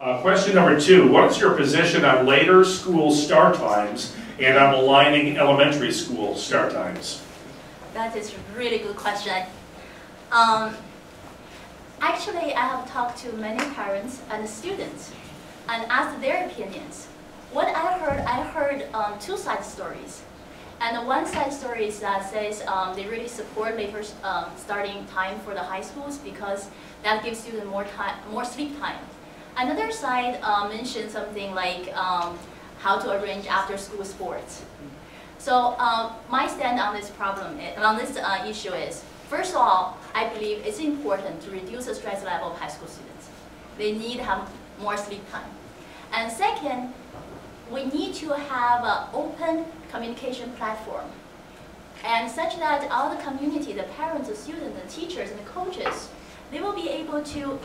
Question number 2, what is your position on later school start times and on aligning elementary school start times? That is a really good question. Actually, I have talked to many parents and students and asked their opinions. What I heard two side stories. And one side story that says they really support later starting time for the high schools because that gives students more sleep time. Another side mentioned something like how to arrange after-school sports. So my stand on this problem, on this issue is, first of all, I believe it's important to reduce the stress level of high school students. They need to have more sleep time. And second, we need to have an open communication platform, and such that all the community, the parents, the students, the teachers, and the coaches, they will be able to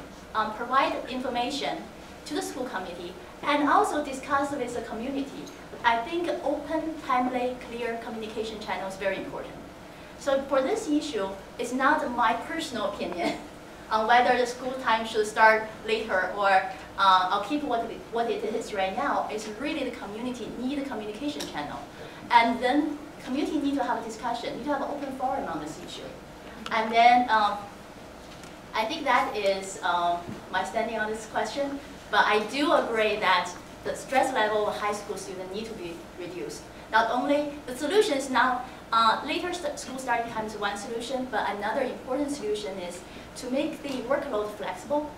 provide information to the school committee and also discuss with the community. I think open, timely, clear communication channel is very important. So for this issue, it's not my personal opinion on whether the school time should start later or I'll keep what it is right now. It's really the community need a communication channel. And then community need to have a discussion, need to have an open forum on this issue. And then I think that is my standing on this question. But I do agree that the stress level of high school students need to be reduced. Not only the solution is now later school starting time is one solution, but another important solution is to make the workload flexible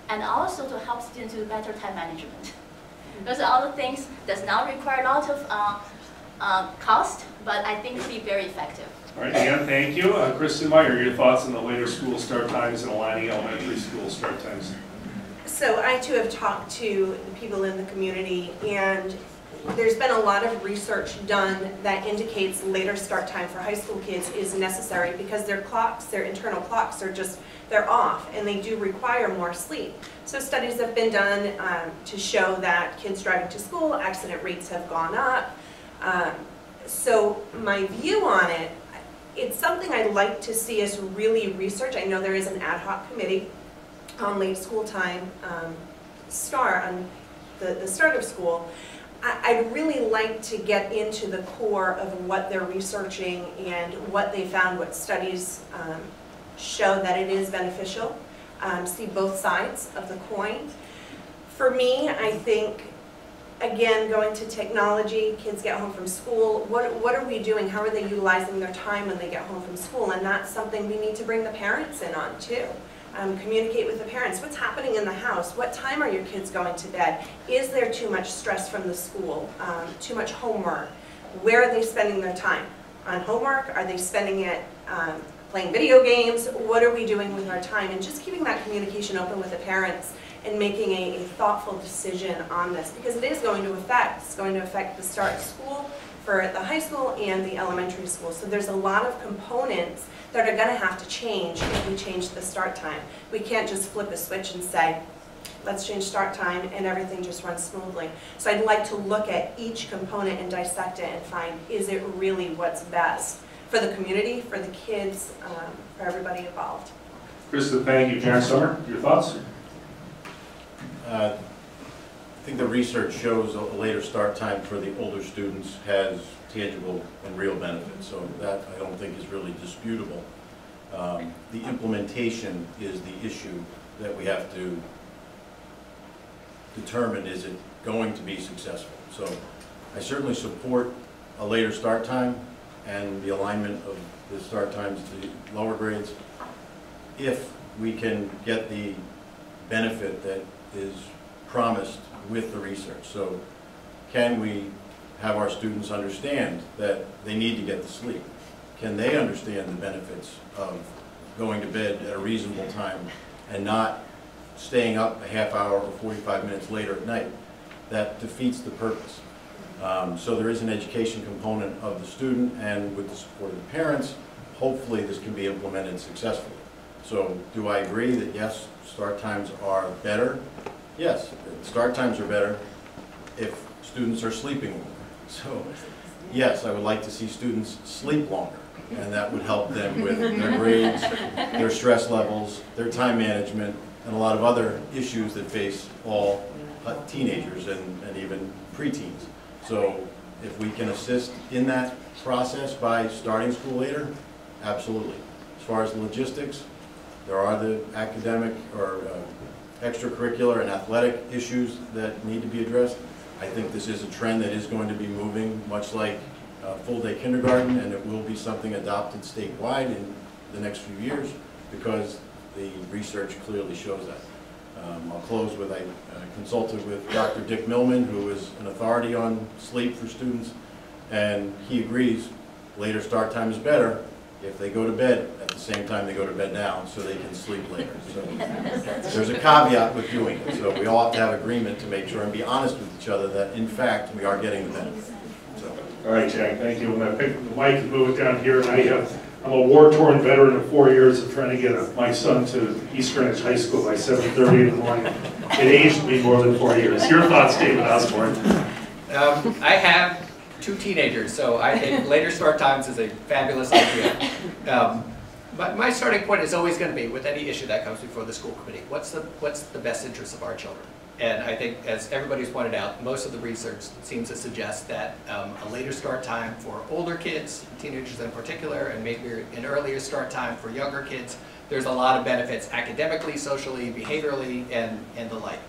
and also to help students do better time management. Those are all the things that not require a lot of cost, but I think will be very effective. All right, Ann, thank you. Kristen Meyer, your thoughts on the later school start times and aligning elementary school start times? So I too have talked to the people in the community, and there's been a lot of research done that indicates later start time for high school kids is necessary because their clocks, their internal clocks are just, they're off and they do require more sleep. So studies have been done to show that kids driving to school, accident rates have gone up. So my view on it, it's something I'd like to see us really research. I know there is an ad hoc committee on late school time start, on the start of school. I'd really like to get into the core of what they're researching and what they found, what studies show that it is beneficial, see both sides of the coin. For me, I think, again, going to technology, kids get home from school, what are we doing? How are they utilizing their time when they get home from school? And that's something we need to bring the parents in on too. Communicate with the parents. What's happening in the house? What time are your kids going to bed? Is there too much stress from the school? Too much homework? Where are they spending their time? On homework? Are they spending it playing video games? What are we doing with our time? And just keeping that communication open with the parents and making a thoughtful decision on this, because it is going to affect, it's going to affect the start of school for the high school and the elementary school. So there's a lot of components that are going to have to change if we change the start time. We can't just flip a switch and say, let's change start time and everything just runs smoothly. So I'd like to look at each component and dissect it and find, is it really what's best for the community, for the kids, for everybody involved. Kristen, thank you. John Summer, your thoughts? I think the research shows a later start time for the older students has tangible and real benefits, so that I don't think is really disputable. The implementation is the issue that we have to determine, is it going to be successful? So I certainly support a later start time and the alignment of the start times to the lower grades if we can get the benefit that is promised with the research. So can we have our students understand that they need to get to sleep? Can they understand the benefits of going to bed at a reasonable time and not staying up a half hour or 45 minutes later at night? That defeats the purpose. So there is an education component of the student, and with the support of the parents, hopefully this can be implemented successfully. So do I agree that yes, start times are better? Yes, start times are better if students are sleeping longer. So yes, I would like to see students sleep longer, and that would help them with their grades, their stress levels, their time management, and a lot of other issues that face all teenagers and even preteens. So if we can assist in that process by starting school later, absolutely. As far as the logistics, there are the academic or extracurricular and athletic issues that need to be addressed. I think this is a trend that is going to be moving, much like full-day kindergarten, and it will be something adopted statewide in the next few years because the research clearly shows that. I'll close with, I consulted with Dr. Dick Millman, who is an authority on sleep for students, and he agrees later start time is better if they go to bed at the same time they go to bed now, so they can sleep later. So there's a caveat with doing it, so we all have to have agreement to make sure and be honest with each other that in fact we are getting the benefit. So. All right, Jack, thank you. I'm going to pick the mic and move it down here. And I'm a war-torn veteran of 4 years of trying to get my son to East Greenwich High School by 7:30 in the morning. It aged me more than 4 years. Your thoughts, David Osborne? I have 2 teenagers, so I think later start times is a fabulous idea. But my starting point is always going to be, with any issue that comes before the school committee, what's the best interest of our children? And I think, as everybody's pointed out, most of the research seems to suggest that a later start time for older kids, teenagers in particular, and maybe an earlier start time for younger kids, there's a lot of benefits academically, socially, behaviorally, and the like.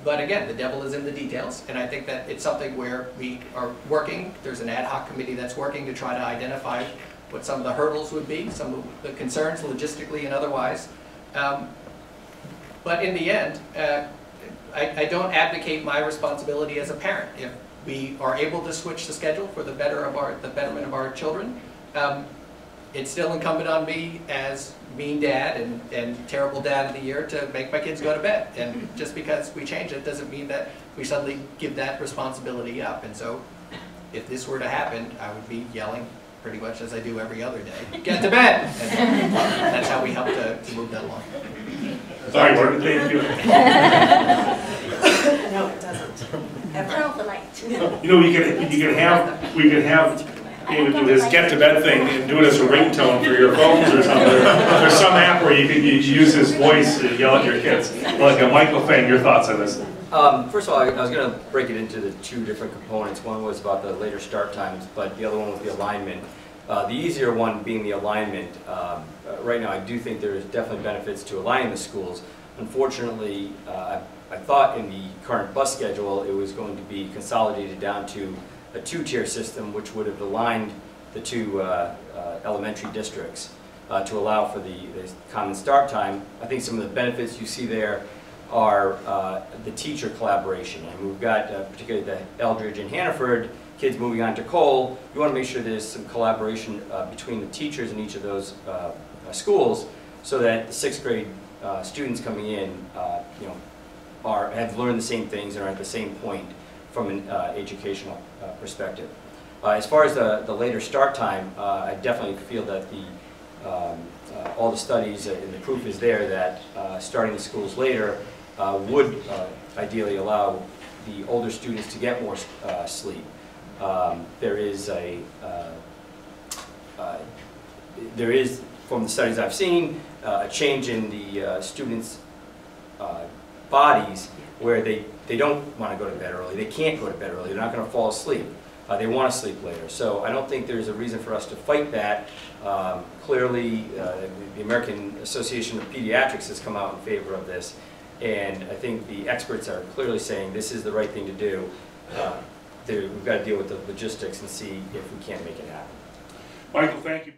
But again, the devil is in the details, and I think that it's something where we are working. There's an ad hoc committee that's working to try to identify what some of the hurdles would be, some of the concerns logistically and otherwise. But in the end, I don't advocate my responsibility as a parent. If we are able to switch the schedule for the betterment of our children, it's still incumbent on me as mean dad and terrible dad of the year to make my kids go to bed. And just because we change it doesn't mean that we suddenly give that responsibility up. And so if this were to happen, I would be yelling pretty much as I do every other day, get to bed! And that's how we help to move that along. Sorry, Martin, thank you. No, it doesn't. Turn off the light. You know, we could have David do his get to bed thing and do it as a ringtone for your phones or something. There's some app where you can use his voice to yell at your kids. Like Michael Fang, your thoughts on this? First of all, I was going to break it into the 2 different components. One was about the later start times, but the other one was the alignment. The easier one being the alignment. Right now, I do think there is definitely benefits to aligning the schools. Unfortunately, I thought in the current bus schedule it was going to be consolidated down to a 2-tier system, which would have aligned the 2 elementary districts to allow for the common start time. I think some of the benefits you see there are the teacher collaboration. And we've got, particularly the Eldridge and Hannaford kids moving on to Cole, you want to make sure there's some collaboration between the teachers in each of those schools so that the 6th grade students coming in have learned the same things and are at the same point from an educational perspective. As far as the later start time, I definitely feel that all the studies and the proof is there that starting the schools later would ideally allow the older students to get more sleep. There is, from the studies I've seen, a change in the students' bodies where they don't want to go to bed early. They can't go to bed early. They're not going to fall asleep. They want to sleep later. So I don't think there's a reason for us to fight that. Clearly, the American Association of Pediatrics has come out in favor of this. And I think the experts are clearly saying this is the right thing to do. We've got to deal with the logistics and see if we can't make it happen. Michael, thank you.